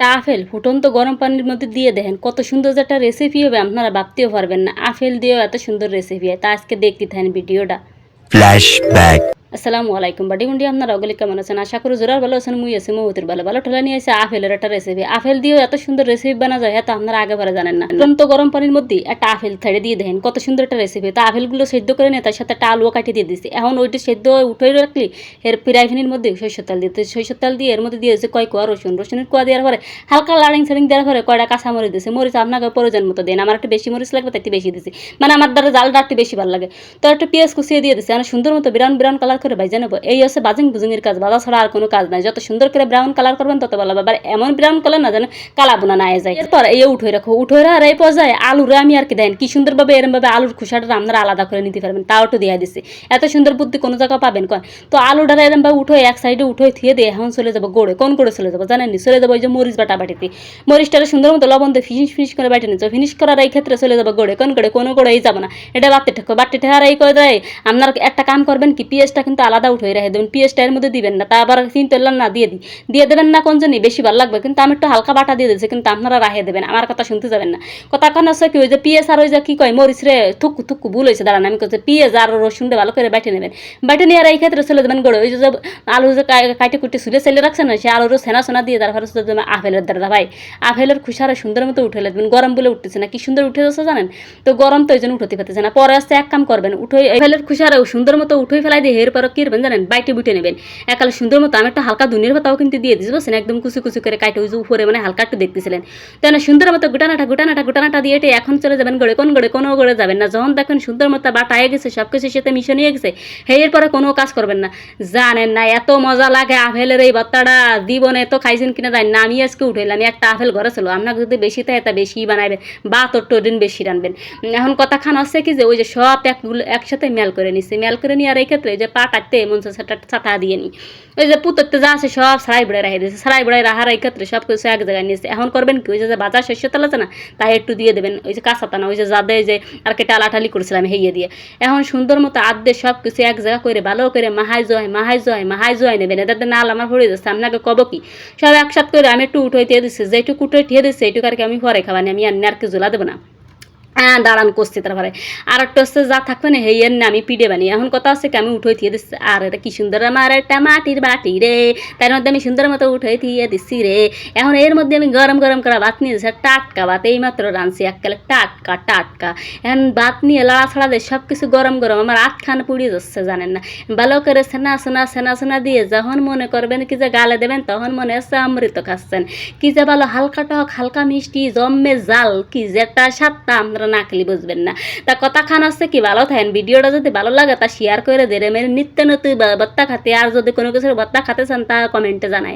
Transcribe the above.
Apple ফুটন্ত গরম পানির মধ্যে দিয়ে দেখেন কত সুন্দর যে একটা রেসিপি হবে, আপনারা ভাবতেও পারবেন না আপেল দিয়েও এত সুন্দর রেসিপি হয়। তা আজকে দেখতে থাকেন ভিডিওটা। ফ্ল্যাশব্যাক। আসসালামু আলাইকুম বাড়ি আপনারা ওগুলি কেমন আছেন? আশা করি জোরার ভালো আছেন। মুই আছি মহুতির ভালো ঠেলা নিয়ে এসে আপেলের একটা রেসিপি। আপেল দিয়েও এত সুন্দর রেসিপি বানা যায়, হ্যাঁ, তো আপনারা আগে পরে জানেন না। ফুটন্ত গরম পানির মধ্যে একটা আপেল ছেড়ে দিয়ে দেখেন কত সুন্দর একটা রেসিপি। তা আপেলগুলো সেদ্ধ করে নিয়ে তার সাথে একটা আলুও কাটিয়ে দিয়ে দিচ্ছি। এখন ওইটা সেদ্ধ উঠে রাখলি এর ফ্রাইপ্যানের মধ্যে সরিষার তেল দিতে, সরিষার তেল দিয়ে এর মধ্যে দিয়েছে কয় কোয়া রসুনের কোয়া দেওয়ার পরে হালকা লাড়িং সাড়িং দেওয়ার পরে কয়টা কাঁচা মরিচ দিয়েছে। মরিচ আপনাকে প্রয়োজন মতো দেন, আমার একটু বেশি মরিচ লাগবে তাই একটু বেশি দিচ্ছি, মানে আমার দ্বারা জালটা একটু বেশি ভালো লাগে। তো একটা পেঁয়াজ কুচিয়ে দিয়ে দিচ্ছে, সুন্দর মতো ব্রাউন কালার করে ভাইজা নেবো। এই হচ্ছে বাজিং বুজিংয়ের কাজ, বাজা ছাড়া আর কোনো কাজ নাই। যত সুন্দর করে ব্রাউন কালার করবেন তত ভালো হবে। আবার এমন ব্রাউন কালার না যেন কালা বোনা না যায়। এরপর এই উঠে রাখো, উঠে আর এই পর্যায়ে আলুরে আমি আর কি দেন কি সুন্দরভাবে এরমভাবে আলুর খোসাটা আপনারা আলাদা করে নিতে পারবেন, তাও একটু দিয়ে দিচ্ছি। এত সুন্দর বুদ্ধি কোনো জায়গা পাবেন কন? তো আলুটা এরমভাবে উঠে এক সাইডে উঠে থিয়ে দিয়ে এখন চলে যাবো গোড়ে। কোন করে চলে যাবো জানেন নি? চলে যাবো ওই যে মরিচ বাটা বাটিতে। মরিচটা সুন্দর মতো লবণ দিয়ে ফিনিশ করে বাটি নিচ্ছ। ফিনিশ করার এই ক্ষেত্রে চলে যাবো গোড়ে। কোন করে কোনো গোড়েই যাবো না, এটা বাটি ঠেকার এই করে দেয়। আপনার একটা কাম করবেন কি, পেঁয়াজটা কিন্তু আলাদা উঠে রেখে দেবেন, পেঁয়াজটা এর মধ্যে দিবেন না। তা আবার চিন্তা না দিয়ে দেবেন না কোন জন্য বেশি ভালো লাগবে। কিন্তু আমি একটু হালকা বাটা দিয়ে দিচ্ছি, কিন্তু আপনারা রাহে দেবেন, আমার কথা শুনতে যাবেন না। কথা কান হচ্ছে কি, ওই যে পেঁয়াজ আর ওই যে কি কয় মরিচ রে থুকু ভুল হয়েছে, দাঁড়ান আমি করছি পেঁয়াজ আর রসুনটা ভালো করে বেটে নেবেন। বেটে নিয়ে আর এই ক্ষেত্রে চলে দেবেন গড়ে। ওই যে আলু যে কাটে কুটে ছুলে সেলে রাখছেন না, সে আলুর সোনা দিয়ে তারপরে আপেলের দ্বারা ভাই আপেলের খুশারে সুন্দর মতো উঠে দেবেন। গরম বলে উঠতেছে না, কি সুন্দর উঠে যাচ্ছে জানেন? তো গরম তো ওই জন্য উঠতে পারতেছে না। পরে আসতে এক কাম করবেন, উঠে আপেলের খুশারে সুন্দর মতো উঠে ফেলাই দিয়ে এর পরে কি করবেন জানেন? বাইটে বুটে নেবেন একালে সুন্দর মতো। আমি একটা হালকা দুনিয়ার পাতাও কিন্তু দিয়ে দিচ্ছি, বুঝছেন? একদম কুচি করে কাটে ওই যে উপরে মানে হালকা একটু দেখতেছিলেন। তো না সুন্দর মতো গোটানাটা দিয়ে এটা এখন চলে যাবেন গড়ে। কোনো গড়ে যাবেন না। যখন দেখেন সুন্দর মতো বাটা হয়ে গেছে, সব কিছুর সাথে মিশে নিয়ে গেছে, এরপরে কোনো কাজ করবেন না। জানেন না এত মজা লাগে আপেলের এই ভর্তাটা, জীবনে তো খাইছেন কিনা জানি না। আমি আজকে উঠাইলাম একটা আপেল ঘরে ছিল, আপনাকে যদি বেশি থাকে তা বেশি বানাবেন বা তোর দিন বেশি রানবেন। এখন কথা খান হচ্ছে কি যে ওই যে সব একসাথে মেল করে নিচ্ছে, মেল করে নিয়ে আর এই ক্ষেত্রে যে পা কাটতে মন ছাতা দিয়ে নিই। ওই যে পুতরতে যা আছে সব সারাই বেড়ায় রেখে দিয়েছে, সারাই বেড়ায় রাহার এই ক্ষেত্রে সব কিছু এক জায়গায় নিয়েছে। এখন করবেন কি, ওই যে বাজার শস্য তেল আছে না, তাই একটু দিয়ে দেবেন। ওই যে কাঁচা তানা ওই যে যাদে যে আর কি টালাটালি করেছিলাম হেয়ে দিয়ে এখন সুন্দর মতো আদ্যে সব কিছু এক জায়গা করে ভালো করে মাহাই জয় নেবেন। এটাতে নাল আমার পড়ে যাচ্ছে, আপনাকে কব কি সব একসাথ করে আমি একটু উঠে দিয়ে দিচ্ছি, যেটুকু উঠে ঠিয়ে দিচ্ছি এইটুকু আর কি আমি পরে খাবানি, আমি আর কি জোলা দেবো না। দাঁড়ান করছি তারপরে আর একটা হচ্ছে যা থাকবে না হেয়ের না আমি পিঠে বানিয়ে। এখন কথা হচ্ছে কি আমি উঠে দিয়ে দিচ্ছি। আর এটা কি সুন্দর আমার একটা মাটির বাটি রে, তার মধ্যে আমি সুন্দর মতো উঠে দিয়ে দিচ্ছি রে। এখন এর মধ্যে আমি গরম করা ভাত নিয়ে দিচ্ছি, টাটকা ভাত এইমাত্র রাঁধছি এককালে টাটকা। এখন ভাত নিয়ে লাড়া ছাড়া দিয়ে সব কিছু গরম আমার আটখান পুড়িয়ে যাচ্ছে জানেন না। ভালো করে সেনা দিয়ে যখন মনে করবেন কি যে গালে দেবেন, তখন মনে হচ্ছে অমৃত খাচ্ছেন। কি যে ভালো হালকা টক হালকা মিষ্টি জম্মে জাল, কি যেটা সাতটা আমরা না খেলে বুঝবেন না। তা কথা খান হচ্ছে কি, ভালো থাকেন। ভিডিওটা যদি ভালো লাগে তা শেয়ার করে দেবেন। নিত্য নতুন ভর্তা খাতে, আর যদি কোনো কিছুর ভর্তা খাতে চান তা কমেন্টে জানাই।